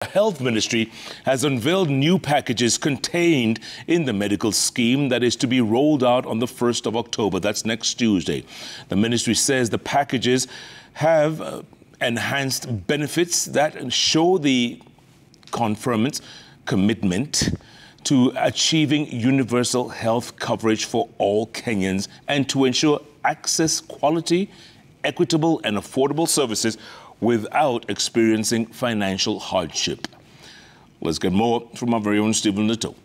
The Health Ministry has unveiled new packages contained in the medical scheme that is to be rolled out on the 1st of October. That's next Tuesday. The ministry says the packages have enhanced benefits that show the government's commitment to achieving universal health coverage for all Kenyans and to ensure access quality, equitable and affordable services without experiencing financial hardship. Let's get more from our very own Stephen Leto.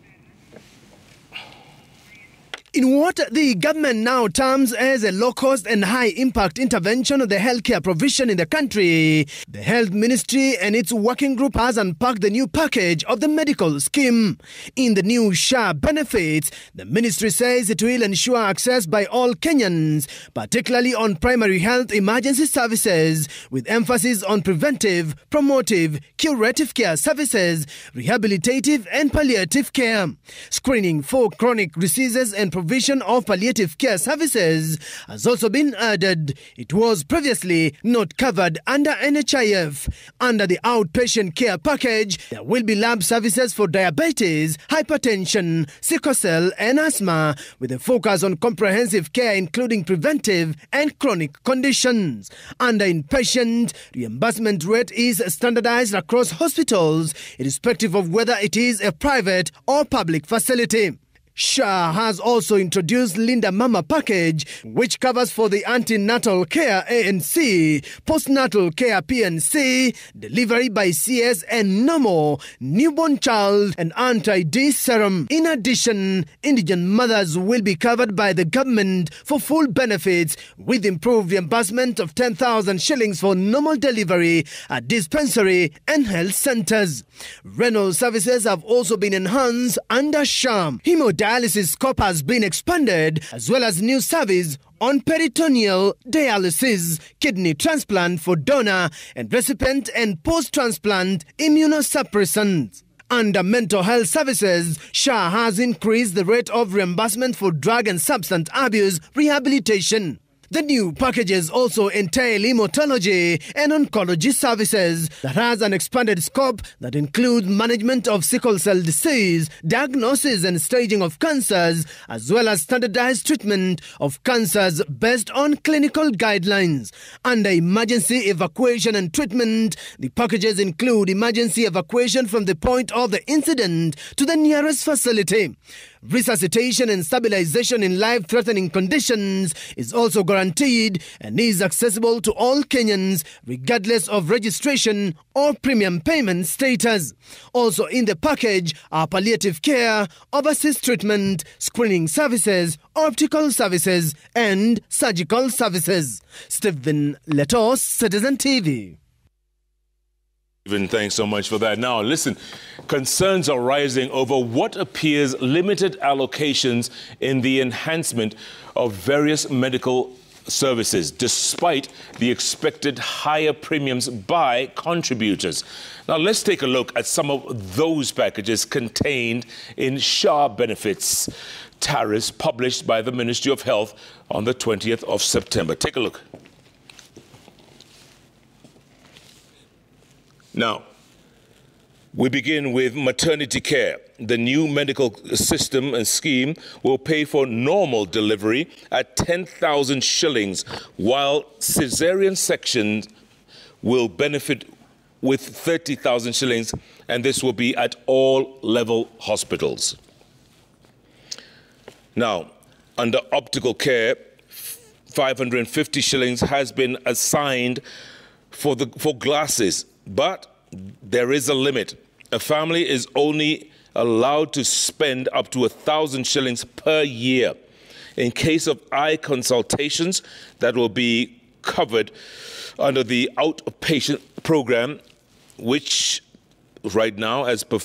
In what the government now terms as a low-cost and high-impact intervention of the healthcare provision in the country, the Health Ministry and its working group has unpacked the new package of the medical scheme. In the new Sha Benefits, the ministry says it will ensure access by all Kenyans, particularly on primary health emergency services, with emphasis on preventive, promotive, curative care services, rehabilitative and palliative care. Screening for chronic diseases and provision of palliative care services has also been added. It was previously not covered under NHIF. Under the outpatient care package, there will be lab services for diabetes, hypertension, sickle cell and asthma, with a focus on comprehensive care including preventive and chronic conditions. Under inpatient, reimbursement rate is standardized across hospitals, irrespective of whether it is a private or public facility. Sha has also introduced Linda Mama package, which covers for the antenatal care ANC, postnatal care PNC, delivery by CS and NOMO, newborn child and anti-D serum. In addition, indigent mothers will be covered by the government for full benefits with improved reimbursement of 10,000 shillings for normal delivery at dispensary and health centers. Renal services have also been enhanced under Sha. Dialysis scope has been expanded, as well as new service on peritoneal dialysis, kidney transplant for donor and recipient and post-transplant immunosuppressants. Under mental health services, Sha has increased the rate of reimbursement for drug and substance abuse rehabilitation. The new packages also entail hematology and oncology services that has an expanded scope that includes management of sickle cell disease, diagnosis and staging of cancers, as well as standardized treatment of cancers based on clinical guidelines. Under emergency evacuation and treatment, the packages include emergency evacuation from the point of the incident to the nearest facility. Resuscitation and stabilization in life-threatening conditions is also guaranteed and is accessible to all Kenyans regardless of registration or premium payment status. Also in the package are palliative care, overseas treatment, screening services, optical services and surgical services. Stephen Leto, Citizen TV. Stephen, thanks so much for that. Now, listen, concerns are rising over what appears limited allocations in the enhancement of various medical services, despite the expected higher premiums by contributors. Now, let's take a look at some of those packages contained in Sha Benefits tariffs published by the Ministry of Health on the 20th of September. Take a look. Now, we begin with maternity care. The new medical system and scheme will pay for normal delivery at 10,000 shillings, while cesarean sections will benefit with 30,000 shillings, and this will be at all level hospitals. Now, under optical care, 550 shillings has been assigned for glasses. But there is a limit. A family is only allowed to spend up to 1,000 shillings per year. In case of eye consultations, that will be covered under the outpatient program, which right now, as per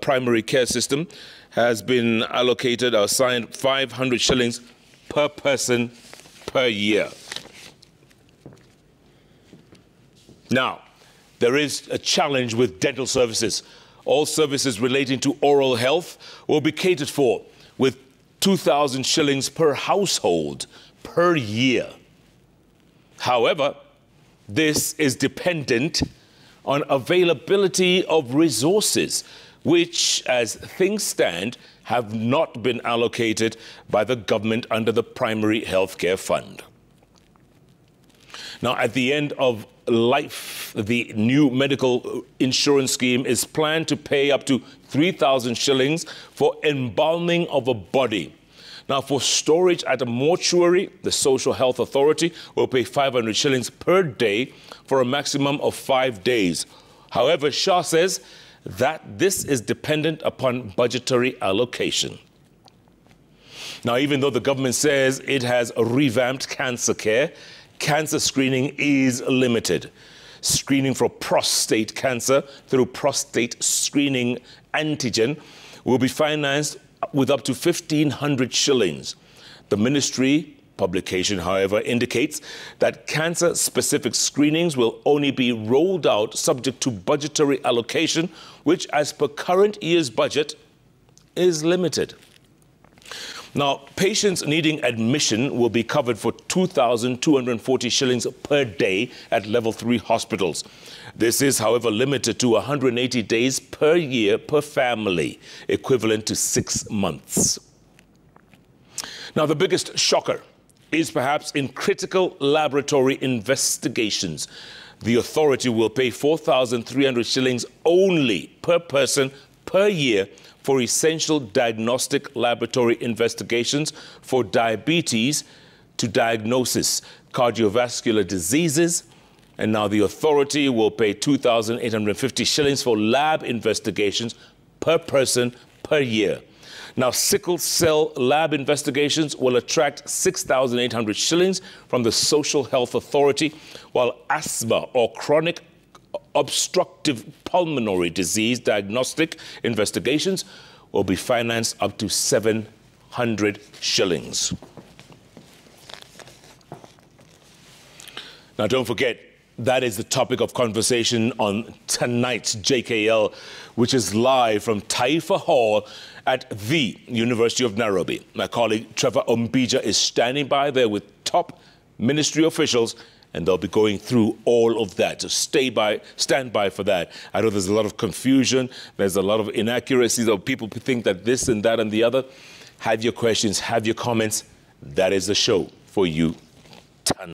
primary care system, has been allocated or assigned 500 shillings per person per year. Now, there is a challenge with dental services. All services relating to oral health will be catered for with 2,000 shillings per household per year. However, this is dependent on availability of resources, which, as things stand, have not been allocated by the government under the Primary Healthcare Fund. Now, at the end of life, the new medical insurance scheme is planned to pay up to 3,000 shillings for embalming of a body. Now, for storage at a mortuary, the Social Health Authority will pay 500 shillings per day for a maximum of 5 days. However, Sha says that this is dependent upon budgetary allocation. Now, even though the government says it has revamped cancer care, cancer screening is limited. Screening for prostate cancer through prostate screening antigen will be financed with up to 1,500 shillings. The ministry publication, however, indicates that cancer-specific screenings will only be rolled out subject to budgetary allocation, which, as per current year's budget, is limited. Now, patients needing admission will be covered for 2,240 shillings per day at level 3 hospitals. This is, however, limited to 180 days per year per family, equivalent to 6 months. Now, the biggest shocker is perhaps in critical laboratory investigations. The authority will pay 4,300 shillings only per person per year for essential diagnostic laboratory investigations for diabetes to diagnosis, cardiovascular diseases, and now the authority will pay 2,850 shillings for lab investigations per person per year. Now, sickle cell lab investigations will attract 6,800 shillings from the Social Health Authority, while asthma or chronic obstructive pulmonary disease diagnostic investigations will be financed up to 700 shillings. Now, don't forget, that is the topic of conversation on tonight's JKL, which is live from Taifa Hall at the University of Nairobi. My colleague Trevor Ombija is standing by there with top ministry officials, and they'll be going through all of that. So stand by for that. I know there's a lot of confusion. There's a lot of inaccuracies. Of people think that this and that and the other. Have your questions, have your comments. That is the show for you